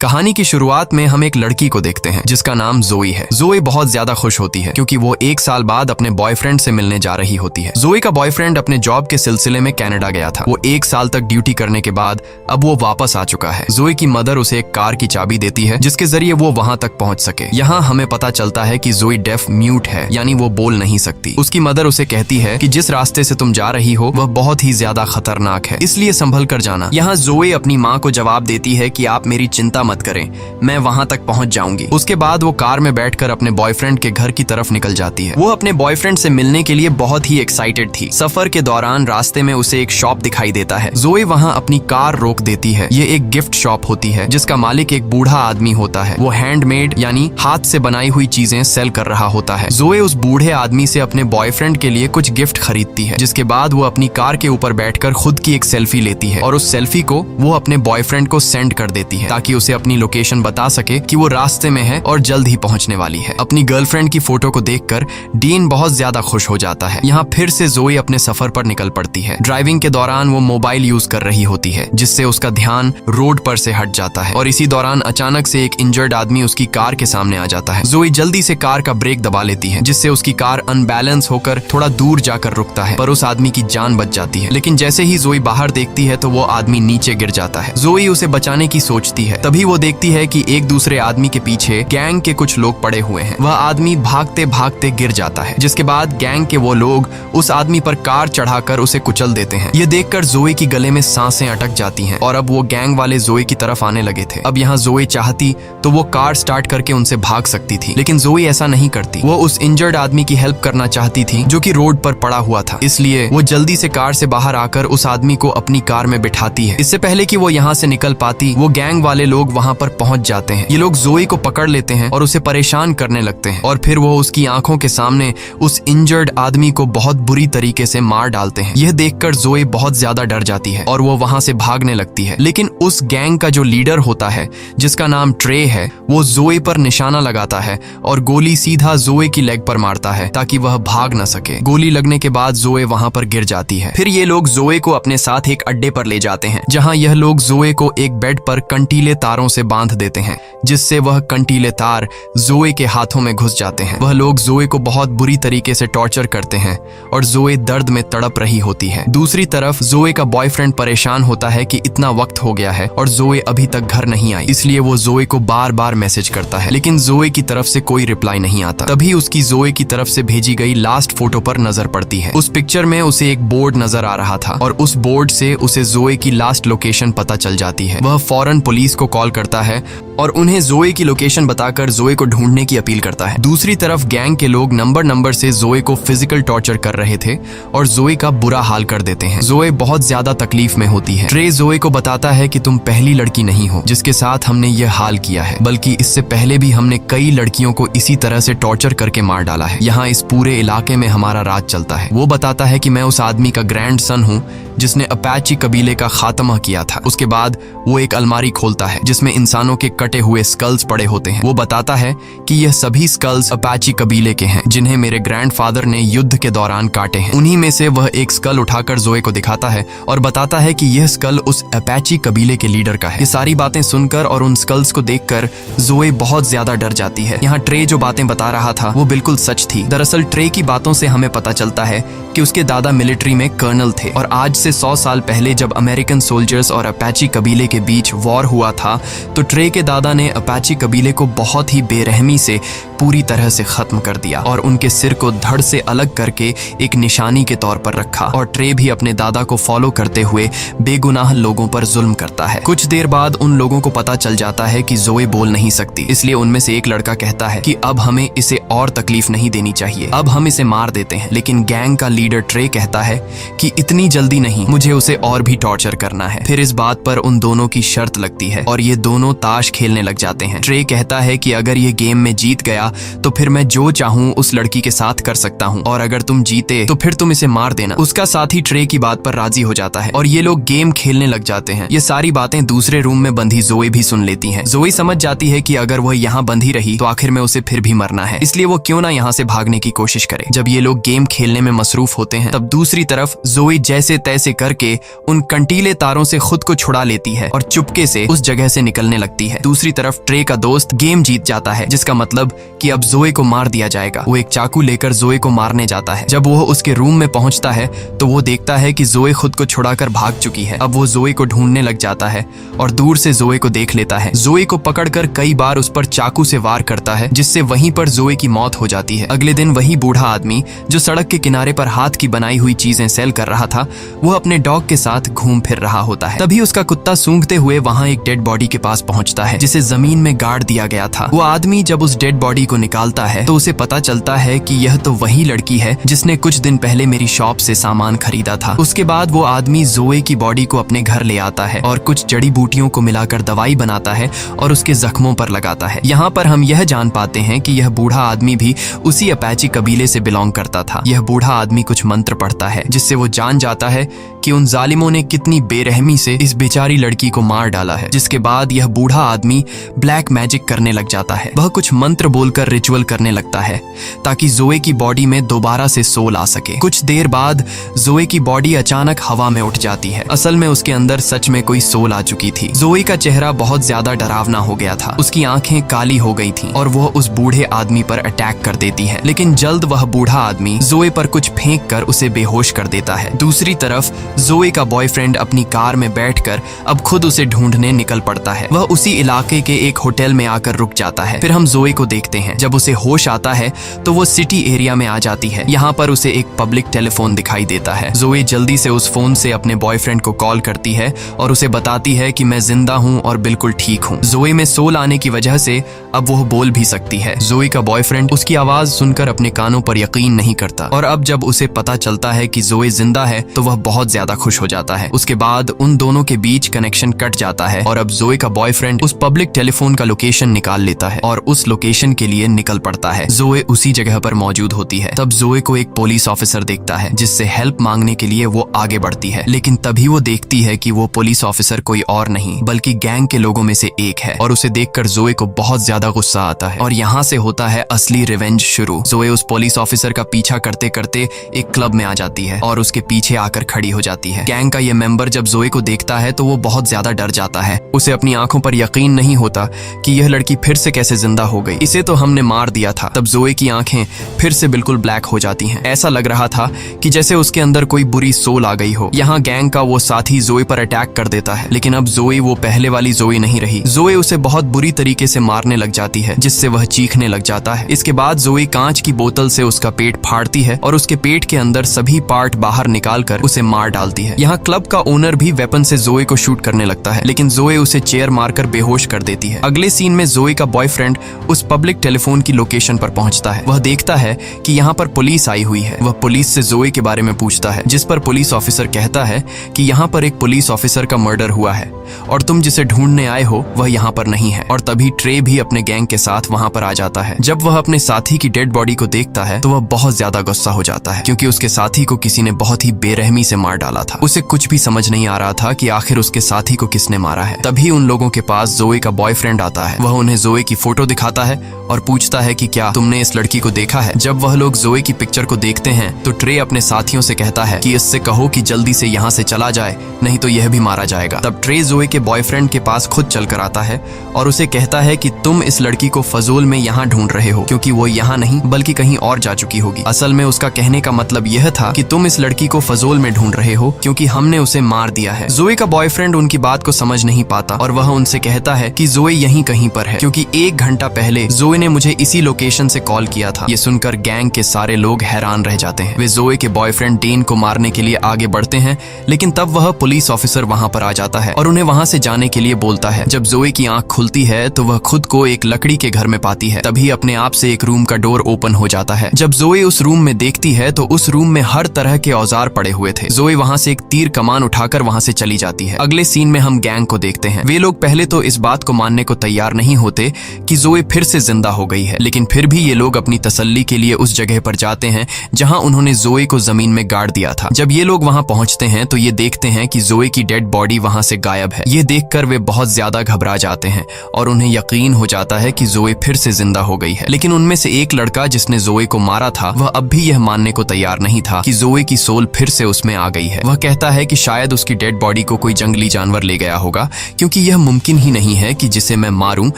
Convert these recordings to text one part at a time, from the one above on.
कहानी की शुरुआत में हम एक लड़की को देखते हैं जिसका नाम जोई है। जोई बहुत ज्यादा खुश होती है क्योंकि वो 1 साल बाद अपने बॉयफ्रेंड से मिलने जा रही होती है। जोई का बॉयफ्रेंड अपने जॉब के सिलसिले में कनाडा गया था। वो 1 साल तक ड्यूटी करने के बाद अब वो वापस आ चुका है। जोई की मदर उसे एक कार की चाबी देती है जिसके जरिए वो वहां तक पहुंच सके। यहाँ हमें पता चलता है कि जोई डेफ म्यूट है, यानी वो बोल नहीं सकती। उसकी मदर उसे कहती है कि जिस रास्ते से तुम जा रही हो वह बहुत ही ज्यादा खतरनाक है, इसलिए संभल कर जाना। यहाँ जोई अपनी माँ को जवाब देती है कि आप मेरी चिंता मत करें, मैं वहां तक पहुंच जाऊंगी। उसके बाद वो कार में बैठकर अपने बॉयफ्रेंड के घर की तरफ निकल जाती है। वो अपने बॉयफ्रेंड से मिलने के लिए बहुत ही एक्साइटेड थी। सफर के दौरान रास्ते में उसे एक शॉप दिखाई देता है। जोई वहां अपनी कार रोक देती है। ये एक गिफ्ट शॉप होती है जिसका मालिक एक बूढ़ा आदमी होता है। वो हैंडमेड यानी हाथ से बनाई हुई चीजें सेल कर रहा होता है। जोई उस बूढ़े आदमी से अपने बॉयफ्रेंड के लिए कुछ गिफ्ट खरीदती है, जिसके बाद वो अपनी कार के ऊपर बैठकर खुद की एक सेल्फी लेती है और उस सेल्फी को वो अपने बॉयफ्रेंड को सेंड कर देती है ताकि उसे अपनी लोकेशन बता सके कि वो रास्ते में है और जल्द ही पहुंचने वाली है। अपनी गर्लफ्रेंड की फोटो को देखकर डीन बहुत ज्यादा खुश हो जाता है। यहाँ फिर से जोई अपने सफर पर निकल पड़ती है। ड्राइविंग के दौरान वो मोबाइल यूज कर रही होती है जिससे उसका ध्यान रोड पर से हट जाता है और इसी दौरान अचानक से एक इंजर्ड आदमी उसकी कार के सामने आ जाता है। जोई जल्दी से कार का ब्रेक दबा लेती है जिससे उसकी कार अनबैलेंस होकर थोड़ा दूर जाकर रुकता है, पर उस आदमी की जान बच जाती है। लेकिन जैसे ही जोई बाहर देखती है तो वो आदमी नीचे गिर जाता है। जोई उसे बचाने की सोचती है, तभी वो देखती है कि एक दूसरे आदमी के पीछे गैंग के कुछ लोग पड़े हुए हैं। वह आदमी भागते भागते गिर जाता है, जिसके बाद गैंग के वो लोग उस आदमी पर कार चढ़ाकर उसे कुचल देते हैं। ये देखकर जोई की गले में सांसें अटक जाती हैं और अब वो गैंग वाले जोई की तरफ आने लगे थे। अब यहाँ जोई चाहती तो वो कार स्टार्ट करके उनसे भाग सकती थी, लेकिन जोई ऐसा नहीं करती। वो उस इंजर्ड आदमी की हेल्प करना चाहती थी जो कि रोड पर पड़ा हुआ था, इसलिए वो जल्दी से कार से बाहर आकर उस आदमी को अपनी कार में बिठाती है। इससे पहले कि वो यहाँ से निकल पाती, वो गैंग वाले लोग वहाँ पर पहुंच जाते हैं। ये लोग जोई को पकड़ लेते हैं और उसे परेशान करने लगते हैं और फिर वो उसकी आंखों के सामने उस इंजर्ड आदमी को बहुत बुरी तरीके से मार डालते हैं। यह देखकर जोई बहुत ज्यादा डर जाती है और वो वहां से भागने लगती है। लेकिन उस गैंग का जो लीडर होता है जिसका नाम ट्रे है, वो जोई पर निशाना लगाता है और गोली सीधा जोई की लेग पर मारता है ताकि वह भाग न सके। गोली लगने के बाद जोई वहां पर गिर जाती है। फिर ये लोग जोई को अपने साथ एक अड्डे पर ले जाते हैं जहां यह लोग जोई को एक बेड पर कंटीले तारों से बांध देते हैं, जिससे वह कंटीले तार जोई के हाथों में घुस जाते हैं। वह लोग जोई को बहुत बुरी तरीके से टॉर्चर करते हैं और जोई दर्द में तड़प रही होती है। दूसरी तरफ जोई का बॉयफ्रेंड परेशान होता है कि इतना वक्त हो गया है और जोई अभी तक घर नहीं आई, इसलिए वो जोई को बार बार मैसेज करता है, लेकिन जोई की तरफ से कोई रिप्लाई नहीं आता। तभी उसकी जोई की तरफ से भेजी गई लास्ट फोटो पर नजर पड़ती है। उस पिक्चर में उसे एक बोर्ड नजर आ रहा था और उस बोर्ड से उसे जोई की लास्ट लोकेशन पता चल जाती है। वह फौरन पुलिस को कॉल करता है और उन्हें जोई की लोकेशन बताकर जोई को ढूंढने की अपील करता है। दूसरी तरफ गैंग के लोग नंबर से जोई को फिजिकल टॉर्चर कर रहे थे और जोई का बुरा हाल कर देते हैं। जोई बहुत ज्यादा तकलीफ में होती है। ट्रे जोई को बताता है कि तुम पहली लड़की नहीं हो जिसके साथ हमने यह हाल किया है, बल्कि इससे पहले भी हमने कई लड़कियों को इसी तरह से टॉर्चर करके मार डाला है। यहाँ इस पूरे इलाके में हमारा राज चलता है। वो बताता है कि मैं उस आदमी का ग्रैंडसन हूँ जिसने अपाची कबीले का खात्मा किया था। उसके बाद वो एक अलमारी खोलता है जिसमें इंसानों के कटे हुए स्कल्स पड़े होते हैं। वो बताता है कि यह सभी स्कल्स अपाची कबीले के हैं जिन्हें मेरे ग्रैंडफादर ने युद्ध के दौरान काटे हैं। उन्हीं में से वह एक स्कल उठाकर जोई को दिखाता है और बताता है कि यह स्कल उस अपाची कबीले के लीडर का है। ये सारी बातें सुनकर और उन स्कल्स को देखकर जोई बहुत ज्यादा डर जाती है। यहाँ ट्रे जो बातें बता रहा था वो बिल्कुल सच थी। दरअसल ट्रे की बातों से हमें पता चलता है कि उसके दादा मिलिट्री में कर्नल थे और आज से 100 साल पहले जब अमेरिकन सोल्जर्स और अपाची कबीले के बीच वॉर हुआ था तो ट्रे के दादा ने अपाची कबीले को बहुत ही बेरहमी से पूरी तरह से खत्म कर दिया और उनके सिर को धड़ से अलग करके एक निशानी के तौर पर रखा। और ट्रे भी अपने दादा को फॉलो करते हुए बेगुनाह लोगों पर जुल्म करता है। कुछ देर बाद उन लोगों को पता चल जाता है कि जोई बोल नहीं सकती, इसलिए उनमें से एक लड़का कहता है कि अब हमें इसे और तकलीफ नहीं देनी चाहिए, अब हम इसे मार देते हैं। लेकिन गैंग का लीडर ट्रे कहता है कि इतनी जल्दी नहीं, मुझे उसे और भी टॉर्चर करना है। फिर इस बात पर उन दोनों की शर्त लगती है और ये दोनों ताश खेलने लग जाते हैं। ट्रे कहता है कि अगर ये गेम में जीत गया गया तो फिर मैं जो चाहूँ उस लड़की के साथ कर सकता हूँ, और अगर तुम जीते तो फिर तुम इसे मार देना। उसका साथी ट्रे की बात पर राजी हो जाता है और ये लोग गेम खेलने लग जाते हैं। ये सारी बातें दूसरे रूम में बंधी जोई भी सुन लेती है। जोई समझ जाती है कि अगर वह यहाँ बंधी रही तो आखिर में उसे फिर भी मरना है, इसलिए वो क्यों ना यहाँ से भागने की कोशिश करे। जब ये लोग गेम खेलने में मसरूफ होते हैं तब दूसरी तरफ जोई जैसे तैसे करके उन कंटीले तारों से खुद को छुड़ा लेती है और चुपके से उस जगह से निकलने लगती है। दूसरी तरफ ट्रे का दोस्त गेम जीत जाता है, जिसका मतलब कि अब जोई को मार दिया जाएगा। वो एक चाकू लेकर जोई को मारने जाता है। जब वो उसके रूम में पहुंचता है तो वो देखता है कि जोई खुद को छुड़ाकर भाग चुकी है। अब वो जोई को ढूंढने लग जाता है और दूर से जोई को देख लेता है। जोई को पकड़कर कई बार उस पर चाकू से वार करता है, जिससे वहीं पर जोई की मौत हो जाती है। अगले दिन वही बूढ़ा आदमी जो सड़क के किनारे पर हाथ की बनाई हुई चीजें सेल कर रहा था, वो अपने डॉग के साथ घूम फिर रहा होता है। तभी उसका कुत्ता सूंघते हुए वहां एक डेड बॉडी के पास पहुंचता है, जिसे जमीन में गाड़ दिया गया था। वो आदमी जब उस डेड बॉडी को निकालता है तो उसे पता चलता है कि यह तो वही लड़की है जिसने कुछ दिन पहले मेरी शॉप से सामान खरीदा था। उसके बाद वो आदमी जोए की बॉडी को अपने घर ले आता है और कुछ जड़ी बूटियों को मिलाकर दवाई बनाता है और उसके जख्मों पर लगाता है। यहाँ पर हम यह जान पाते हैं कि यह बूढ़ा आदमी भी उसी अपाची कबीले से बिलोंग करता था। यह बूढ़ा आदमी कुछ मंत्र पढ़ता है, जिससे वो जान जाता है कि उन जालिमों ने कितनी बेरहमी से इस बेचारी लड़की को मार डाला है। जिसके बाद यह बूढ़ा आदमी ब्लैक मैजिक करने लग जाता है। वह कुछ मंत्र बोलकर रिचुअल करने लगता है ताकि जोए की बॉडी में दोबारा से सोल आ सके। कुछ देर बाद जोए की बॉडी अचानक हवा में उठ जाती है। असल में उसके अंदर सच में कोई सोल आ चुकी थी। जोए का चेहरा बहुत ज्यादा डरावना हो गया था। उसकी आंखें काली हो गई थीं और वह उस बूढ़े आदमी पर अटैक कर देती है, लेकिन जल्द वह बूढ़ा आदमी जोए पर कुछ फेंक कर उसे बेहोश कर देता है। दूसरी तरफ जोए का बॉयफ्रेंड अपनी कार में बैठकर अब खुद उसे ढूंढने निकल पड़ता है। वह उसी इलाके के एक होटल में आकर रुक जाता है। फिर हम जोए को देखते हैं। जब उसे होश आता है तो वो सिटी एरिया में आ जाती है। यहाँ पर उसे एक पब्लिक टेलीफोन दिखाई देता है। जोए जल्दी से उस फोन से अपने बॉयफ्रेंड को कॉल करती है और उसे बताती है कि मैं जिंदा हूँ और बिल्कुल ठीक हूँ। जोए में सोल आने की वजह से अब वो बोल भी सकती है। जोए का बॉयफ्रेंड उसकी आवाज सुनकर अपने कानों पर यकीन नहीं करता और अब जब उसे पता चलता है कि जोए जिंदा है तो वह बहुत ज्यादा खुश हो जाता है। उसके बाद उन दोनों के बीच कनेक्शन कट जाता है और अब जोए का बॉयफ्रेंड उस पब्लिक टेलीफोन का लोकेशन निकाल लेता है और उस लोकेशन के लिए निकल पड़ता है। जोए उसी जगह पर मौजूद होती है। तब जोए को एक पुलिस ऑफिसर देखता है, जिससे हेल्प मांगने के लिए वो आगे बढ़ती है, लेकिन तभी वो देखती है कि वो पुलिस ऑफिसर कोई और नहीं बल्कि गैंग के लोगों में से एक है और उसे देखकर जोए को बहुत ज्यादा गुस्सा आता है और यहाँ से होता है असली रिवेंज शुरू। जोए उस पुलिस ऑफिसर का पीछा करते करते एक क्लब में आ जाती है और उसके पीछे आकर खड़ी हो जाती है। गैंग का ये मेंबर जब जोए को देखता है तो वो बहुत ज्यादा डर जाता है। उसे अपनी आंखों पर यकीन नहीं होता कि यह लड़की फिर से कैसे जिंदा हो गई। इसे तो हमने मार दिया था। तब जोए की आंखें फिर से बिल्कुल ब्लैक हो जाती हैं। ऐसा लग रहा था कि जैसे उसके अंदर कोई बुरी सोल आ गई हो। यहाँ गैंग का वो साथी जोए पर अटैक कर देता है, लेकिन अब जोए वो पहले वाली जोए नहीं रही। जोए उसे बहुत बुरी तरीके से मारने लग जाती है, जिससे वह चीखने लग जाता है। इसके बाद जोए कांच की बोतल से उसका पेट फाड़ती है और उसके पेट के अंदर सभी पार्ट बाहर निकालकर उसे मार डालती है। यहाँ क्लब का ओनर भी वेपन से जोए को शूट करने लगता है, लेकिन जोए उसे चेयर मारकर बेहोश कर देती है। अगले सीन में जोए का बॉयफ्रेंड उस पब्लिक टेलीफोन की लोकेशन पर पहुंचता है। वह देखता है कि यहाँ पर पुलिस आई हुई है। वह पुलिस से जोए के बारे में पूछता है, जिस पर पुलिस ऑफिसर कहता है कि यहाँ पर एक पुलिस ऑफिसर का मर्डर हुआ है और तुम जिसे ढूंढने आए हो वह यहाँ पर नहीं है। और तभी ट्रे भी अपने गैंग के साथ वहाँ पर आ जाता है। जब वह अपने साथी की डेड बॉडी को देखता है तो वह बहुत ज्यादा गुस्सा हो जाता है, क्योंकि उसके साथी को किसी ने बहुत ही बेरहमी से मार डाला था। उसे कुछ भी समझ नहीं आ रहा था कि आखिर उसके साथी को किसने मारा है। तभी उन लोगों के पास जोए का बॉयफ्रेंड आता है। वह उन्हें जोए की फोटो दिखाता है और पूछता है कि क्या तुमने इस लड़की को देखा है। जब वह लोग जोए की पिक्चर को देखते हैं तो ट्रे अपने साथियों से कहता है कि इससे कहो कि जल्दी से यहाँ से चला जाए, नहीं तो यह भी मारा जाएगा। तब ट्रे जोए के बॉयफ्रेंड के पास खुद चल कर आता है और उसे कहता है कि तुम इस लड़की को फजूल में यहाँ ढूंढ रहे हो, क्योंकि वो यहाँ नहीं बल्कि कहीं और जा चुकी होगी। असल में उसका कहने का मतलब यह था कि तुम इस लड़की को फजूल में ढूंढ रहे हो क्योंकि हमने उसे मार दिया है। जोए का बॉयफ्रेंड उनकी बात को समझ नहीं पाता और वह उनसे कहता है कि जोए यहीं कहीं पर है, क्योंकि 1 घंटा पहले जोए ने मुझे इसी लोकेशन से कॉल किया था। ये सुनकर गैंग के सारे लोग हैरान रह जाते हैं। वे जोए के बॉयफ्रेंड डेन को मारने के लिए आगे बढ़ते हैं, लेकिन तब वह पुलिस ऑफिसर वहां पर आ जाता है और उन्हें वहाँ से जाने के लिए बोलता है। जब जोए की आंख खुलती है तो वह खुद को एक लकड़ी के घर में पाती है। तभी अपने आप से एक रूम का डोर ओपन हो जाता है। जब जोए उस रूम में देखती है तो उस रूम में हर तरह के औजार पड़े हुए थे। जोए वहाँ से एक तीर कमान उठाकर वहाँ से चली जाती है। अगले सीन में हम गैंग को देखते हैं। वे लोग पहले तो इस बात को मानने को तैयार नहीं होते कि जोए फिर से जिंदा हो गई है, लेकिन फिर भी ये लोग अपनी तसल्ली के लिए उस जगह पर जाते हैं जहां उन्होंने जोए को जमीन में गाड़ दिया था। जब ये लोग वहां पहुंचते हैं तो ये देखते हैं कि जोए की डेड बॉडी वहां से गायब है। ये देखकर वे बहुत ज्यादा घबरा जाते हैं और उन्हें यकीन हो जाता है कि जोए फिर से जिंदा हो गई है। लेकिन उनमें से एक लड़का जिसने जोए को मारा था वह अब भी यह मानने को तैयार नहीं था कि जोए की सोल फिर से उसमें आ गई है। वह कहता है कि शायद उसकी डेड बॉडी को कोई जंगली जानवर ले गया होगा, क्योंकि यह मुमकिन ही नहीं है कि जिसे मैं मारूं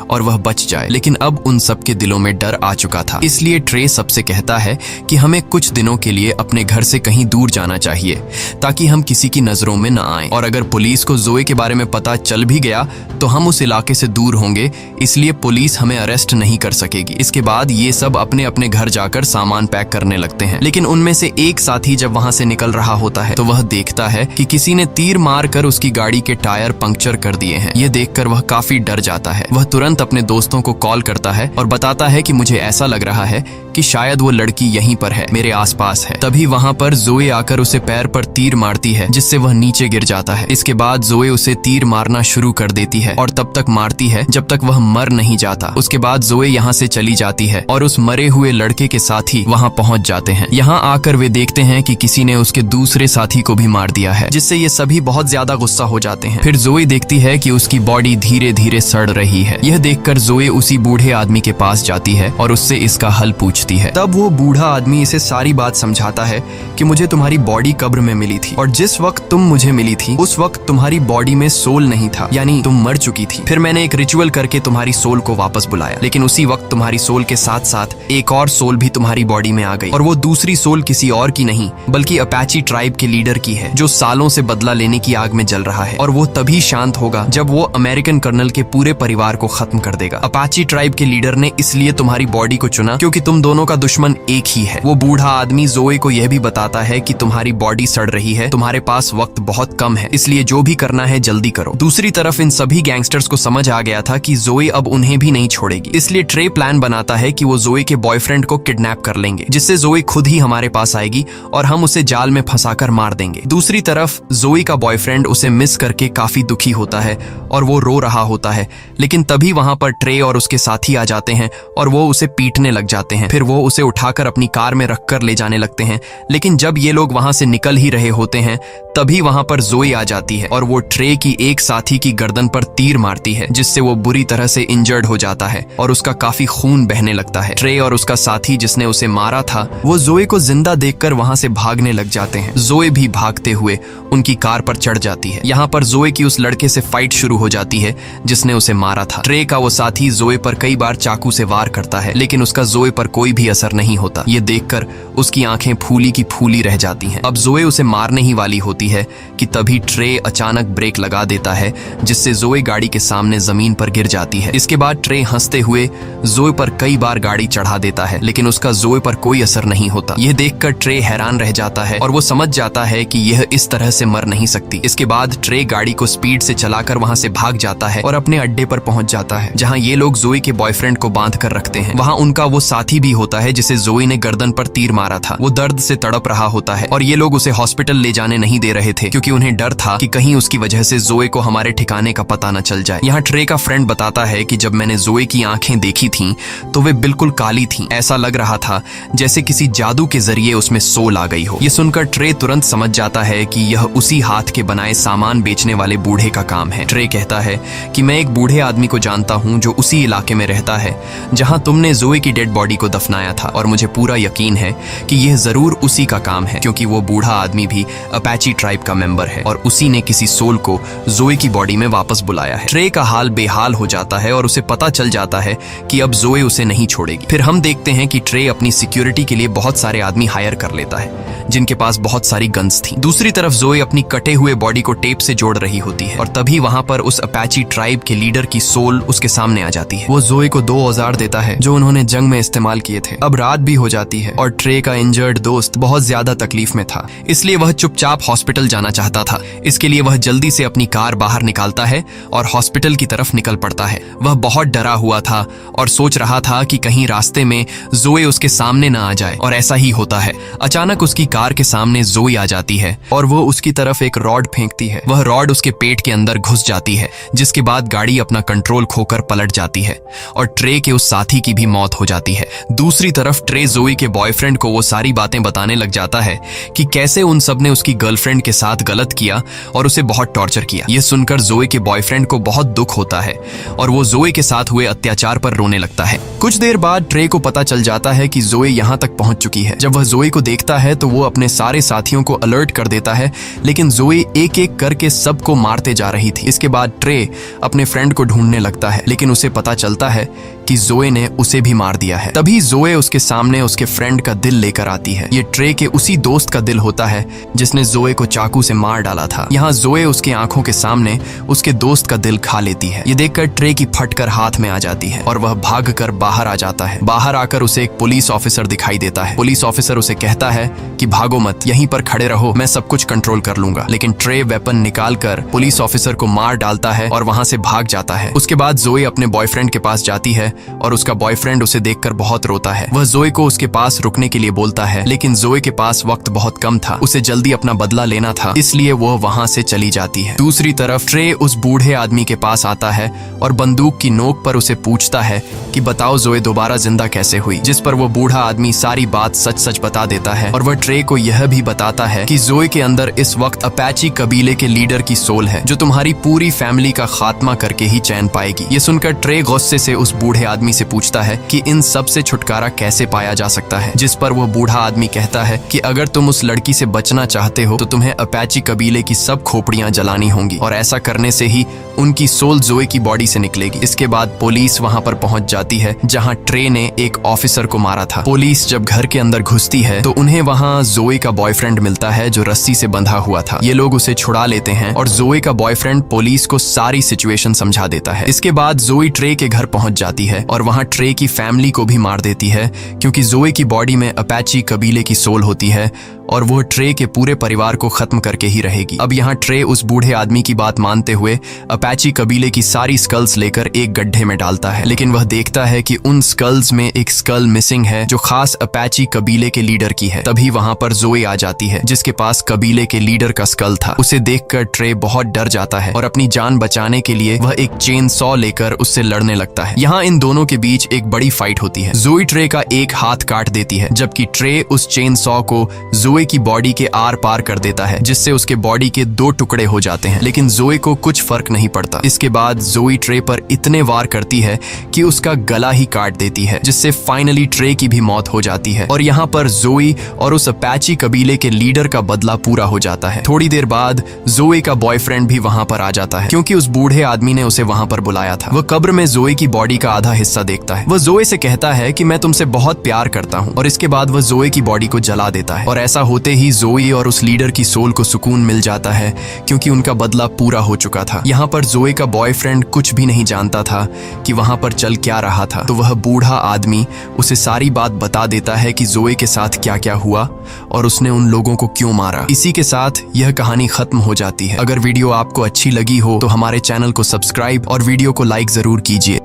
और वह बच जाए। लेकिन अब उन सबके दिलों में डर आ चुका था। इसलिए ट्रे सबसे कहता है कि हमें कुछ दिनों के लिए अपने घर से कहीं दूर जाना चाहिए ताकि हम किसी की नजरों में न आएं। और अगर पुलिस को जोए के बारे में पता चल भी गया तो हम उस इलाके से दूर होंगे, इसलिए पुलिस हमें अरेस्ट नहीं कर सकेगी। इसके बाद ये सब अपने अपने घर जाकर सामान पैक करने लगते हैं। लेकिन उनमें से एक साथी जब वहां से निकल रहा होता है तो वह देखता है कि किसी ने तीर मारकर उसकी गाड़ी के टायर पंक्चर कर दिए हैं। ये देखकर वह काफी डर जाता है। वह तुरंत अपने दोस्तों को कॉल करता है और बताता है कि मुझे ऐसा लग रहा है कि शायद वो लड़की यहीं पर है, मेरे आसपास है। तभी वहां पर जोए आकर उसे पैर पर तीर मारती है जिससे वह नीचे गिर जाता है। इसके बाद जोए उसे तीर मारना शुरू कर देती है और तब तक मारती है जब तक वह मर नहीं जाता। उसके बाद जोए यहाँ से चली जाती है और उस मरे हुए लड़के के साथी वहाँ पहुँच जाते हैं। यहाँ आकर वे देखते हैं कि किसी ने उसके दूसरे साथी को भी मार दिया है, जिससे ये सभी बहुत ज्यादा गुस्सा हो जाते हैं। फिर जोए देखती है कि उसकी बॉडी धीरे धीरे सड़ रही है। यह देखकर जोए उसी बूढ़े आदमी के पास जाती है और उससे इसका हल पूछती है। तब वो बूढ़ा आदमी इसे सारी बात समझाता है कि मुझे तुम्हारी बॉडी कब्र में मिली थी और जिस वक्त तुम मुझे मिली थी उस वक्त तुम्हारी बॉडी में सोल नहीं था, यानी तुम मर चुकी थी। फिर मैंने एक रिचुअल करके तुम्हारी सोल को वापस बुलाया, लेकिन उसी वक्त तुम्हारी सोल के साथ साथ एक और सोल भी तुम्हारी बॉडी में आ गई और वो दूसरी सोल किसी और की नहीं बल्कि अपाची ट्राइब के लीडर की है, जो सालों से बदला लेने की आग में जल रहा है। और वो तभी शांत होगा जब वो अमेरिकन कर्नल के पूरे परिवार को खत्म कर देगा। अपाची ट्राइब के लीडर ने इसलिए तुम्हारी बॉडी को चुना क्योंकि तुम दोनों का दुश्मन एक ही है। वो बूढ़ा आदमी जोए को यह भी बताता है कि तुम्हारी बॉडी सड़ रही है, तुम्हारे पास वक्त बहुत कम है, इसलिए जो भी करना है जल्दी करो। दूसरी तरफ इन सभी गैंगस्टर्स को समझ आ गया था कि जोए अब उन्हें भी नहीं छोड़ेगी, इसलिए ट्रे प्लान बनाता है कि वो जोए के बॉयफ्रेंड को किडनैप कर लेंगे, जिससे जोए खुद ही हमारे पास आएगी और हम उसे जाल में फंसाकर मार देंगे। दूसरी तरफ जोए का बॉयफ्रेंड उसे मिस करके काफी दुखी होता है और वो रो रहा होता है। लेकिन तभी वहां पर ट्रे और उसके साथी आ जाते हैं और वो उसे पीटने लग जाते हैं। फिर वो उसे उठाकर अपनी कार में रखकर ले जाने लगते हैं। लेकिन जब ये लोग वहां से निकल ही रहे होते हैं तभी वहां पर जोए आ जाती है और वो ट्रे की एक साथी की गर्दन पर तीर मारती है, जिससे वो बुरी तरह से इंजर्ड हो जाता है और उसका काफी खून बहने लगता है। ट्रे और उसका साथी जिसने उसे मारा था वो जोए को जिंदा देखकर वहां से भागने लग जाते हैं। जोए भी भागते हुए उनकी कार पर चढ़ जाती है। यहाँ पर जोए की उस लड़के से फाइट शुरू हो जाती है जिसने उसे मारा था। ट्रे का वो साथी जोए पर कई बार चाकू से वार करता है, लेकिन उसका जोए पर कोई भी असर नहीं होता। ये देखकर उसकी आंखें फूली की फूली रह जाती हैं। अब जोए उसे मारने ही वाली होती है कि तभी ट्रे अचानक ब्रेक लगा देता है, जिससे जोए गाड़ी के सामने जमीन पर गिर जाती है। इसके बाद ट्रे हंसते हुए जोए पर कई बार गाड़ी चढ़ा देता है, लेकिन उसका जोए पर कोई असर नहीं होता। यह देखकर ट्रे हैरान रह जाता है और वो समझ जाता है कि यह इस तरह से मर नहीं सकती। इसके बाद ट्रे गाड़ी को स्पीड से चलाकर वहां से भाग जाता है और अपने अड्डे पर पहुंच जाता है, जहां ये लोग जोए के बॉयफ्रेंड को बांध कर रखते हैं। वहां उनका वो साथी भी होता है जिसे जोए ने गर्दन पर तीर मारा था। वो दर्द से तड़प रहा होता है और ये लोग उसे हॉस्पिटल ले जाने नहीं दे रहे थे क्योंकि उन्हें डर था कि कहीं उसकी वजह से जोए को हमारे ठिकाने का पता न चल जाए। यहाँ ट्रे का फ्रेंड बताता है कि जब मैंने जोए की आंखें देखी थीं तो वे बिल्कुल काली थीं। ऐसा लग रहा था जैसे किसी जादू के जरिए उसमें सोल आ गई हो। ये सुनकर ट्रे तुरंत समझ जाता है कि यह उसी हाथ के बनाए सामान बेचने वाले बूढ़े का काम है। ट्रे कहता है कि मैं एक बूढ़े आदमी को जानता हूँ जो उसी इलाके में रहता है जहाँ तुमने जोए की डेड बॉडी को दफनाया था, और मुझे पूरा यकीन है कि यह जरूर उसी का काम है क्योंकि वो बूढ़ा आदमी भी अपाची ट्राइब का मेंबर है और उसी ने किसी सोल को जोए की बॉडी में वापस बुलाया है। ट्रे का हाल बेहाल हो जाता है और उसे पता चल जाता है कि अब जोए उसे नहीं छोड़ेगी। फिर हम देखते हैं कि ट्रे अपनी सिक्योरिटी के लिए बहुत सारे आदमी हायर कर लेता है, जिनके पास बहुत सारी गन्स थी। दूसरी तरफ जोए अपनी कटे हुए बॉडी को टेप से जोड़ रही होती है और तभी वहां पर उस अपाची ट्राइब के लीडर की सोल उसके सामने आ जाती है। वो जोए को 2 औजार देता है जो उन्होंने जंग में इस्तेमाल किए थे। अब रात भी हो जाती है और ट्रे का इंजर्ड दोस्त बहुत ज्यादा तकलीफ में था, इसलिए वह चुपचाप हॉस्पिटल जाना चाहता था। इसके लिए वह जल्दी से अपनी कार बाहर निकालता है और हॉस्पिटल की तरफ निकल पड़ता है। वह बहुत डरा हुआ था और सोच रहा था कि कहीं रास्ते में जोए उसके सामने न आ जाए, और ऐसा ही होता है। अचानक उसकी कार के सामने जोए आ जाती है और वो उसकी तरफ एक रॉड फेंकती है। वह रॉड उसके पेट के अंदर घुस जाती है, जिसके बाद गाड़ी अपना कंट्रोल खोकर पलट जाती है और ट्रे के उस साथी की भी मौत हो जाती है। दूसरी तरफ ट्रे जोए के बॉयफ्रेंड को वो सारी बातें बताने लग जाता है कि कैसे उन सब ने उसकी गर्लफ्रेंड के साथ गलत किया और उसे बहुत टॉर्चर किया। यह सुनकर जोए के बॉयफ्रेंड को बहुत दुख होता है और वो जोए के साथ हुए अत्याचार पर रोने लगता है। कुछ देर बाद ट्रे को पता चल जाता है कि जोए यहाँ तक पहुंच चुकी है। जब वह जोए को देखता है तो वो अपने सारे साथियों को अलर्ट कर देता है, लेकिन जोए एक एक करके सबको मारते जा रही थी। इसके बाद ट्रे अपने फ्रेंड को ढूंढने लगता है, लेकिन उसे पता चलता है कि जोए ने उसे भी मार दिया है। तभी जोए उसके सामने उसके फ्रेंड का दिल लेकर आती है। ये ट्रे के उसी दोस्त का दिल होता है जिसने जोए को चाकू से मार डाला था। यहाँ जोए उसके आंखों के सामने उसके दोस्त का दिल खा लेती है। ये देखकर ट्रे की फटकर हाथ में आ जाती है और वह भागकर बाहर आ जाता है। बाहर आकर उसे एक पुलिस ऑफिसर दिखाई देता है। पुलिस ऑफिसर उसे कहता है कि भागो मत, यहीं पर खड़े रहो, मैं सब कुछ कंट्रोल कर लूंगा। लेकिन ट्रे वेपन निकालकर पुलिस ऑफिसर को मार डालता है और वहां से भाग जाता है। उसके बाद जोए अपने बॉयफ्रेंड के पास जाती है और उसका बॉयफ्रेंड उसे देखकर बहुत रोता है। वह जोए को उसके पास रुकने के लिए बोलता है, लेकिन जोए के पास वक्त बहुत कम था। उसे जल्दी अपना बदला लेना था, इसलिए वह वहां से चली जाती है। दूसरी तरफ ट्रे उस बूढ़े आदमी के पास आता है और बंदूक की नोक पर उसे पूछता है कि बताओ जोए दोबारा जिंदा कैसे हुई, जिस पर वो बूढ़ा आदमी सारी बात सच सच बता देता है और वह ट्रे को यह भी बताता है कि जोए के अंदर इस वक्त अपाची कबीले के लीडर की सोल है जो तुम्हारी पूरी फैमिली का खात्मा करके ही चैन पाएगी। ये सुनकर ट्रे गुस्से से उस बूढ़े आदमी से पूछता है कि इन सब से छुटकारा कैसे पाया जा सकता है, जिस पर वो बूढ़ा आदमी कहता है कि अगर तुम उस लड़की से बचना चाहते हो तो तुम्हें अपाची कबीले की सब खोपड़ियां जलानी होंगी और ऐसा करने से ही उनकी सोल जोए की बॉडी से निकलेगी। इसके बाद पुलिस वहां पर पहुंच जाती है जहां ट्रे ने एक ऑफिसर को मारा था। पुलिस जब घर के अंदर घुसती है तो उन्हें वहां जोए का बॉयफ्रेंड मिलता है जो रस्सी से बंधा हुआ था। ये लोग उसे छुड़ा लेते हैं और जोए का बॉयफ्रेंड पुलिस को सारी सिचुएशन समझा देता है। इसके बाद जोए ट्रे के घर पहुंच जाती है और वहां ट्रे की फैमिली को भी मार देती है, क्योंकि जोए की बॉडी में अपाची कबीले की सोल होती है और वो ट्रे के पूरे परिवार को खत्म करके ही रहेगी। अब यहाँ ट्रे उस बूढ़े आदमी की बात मानते हुए अपाची कबीले की सारी स्कल्स लेकर एक गड्ढे में डालता है, लेकिन वह देखता है कि उन स्कल्स में एक स्कल मिसिंग है जो खास अपाची कबीले के लीडर की है। तभी वहां पर जोए आ जाती है जिसके पास कबीले के लीडर का स्कल था। उसे देखकर ट्रे बहुत डर जाता है और अपनी जान बचाने के लिए वह एक चेन सॉ लेकर उससे लड़ने लगता है। यहाँ इन दोनों के बीच एक बड़ी फाइट होती है। जोए ट्रे का एक हाथ काट देती है, जबकि ट्रे उस चेन सॉ को जोए की बॉडी के आर पार कर देता है, जिससे उसके बॉडी के 2 टुकड़े हो जाते हैं, लेकिन जोए को कुछ फर्क नहीं पड़ता। इसके बाद जोए ट्रे पर इतने वार करती है कि उसका गला ही काट देती है, जिससे फाइनली ट्रे की भी मौत हो जाती है और यहाँ पर जोए और उस अपाची कबीले के लीडर का बदला पूरा हो जाता है। थोड़ी देर बाद जोए का बॉयफ्रेंड भी वहां पर आ जाता है, क्योंकि उस बूढ़े आदमी ने उसे वहां पर बुलाया था। वह कब्र में जोए की बॉडी का आधा हिस्सा देखता है। वह जोए से कहता है कि मैं तुमसे बहुत प्यार करता हूँ, और इसके बाद वह जोए की बॉडी को जला देता है और ऐसा होते ही जोए और उस लीडर की सोल को सुकून मिल जाता है, क्योंकि उनका बदला पूरा हो चुका था। यहाँ पर जोए का बॉयफ्रेंड कुछ भी नहीं जानता था कि वहां पर चल क्या रहा था, तो वह बूढ़ा आदमी उसे सारी बात बता देता है कि जोए के साथ क्या क्या हुआ और उसने उन लोगों को क्यों मारा। इसी के साथ यह कहानी खत्म हो जाती है। अगर वीडियो आपको अच्छी लगी हो तो हमारे चैनल को सब्सक्राइब और वीडियो को लाइक जरूर कीजिए।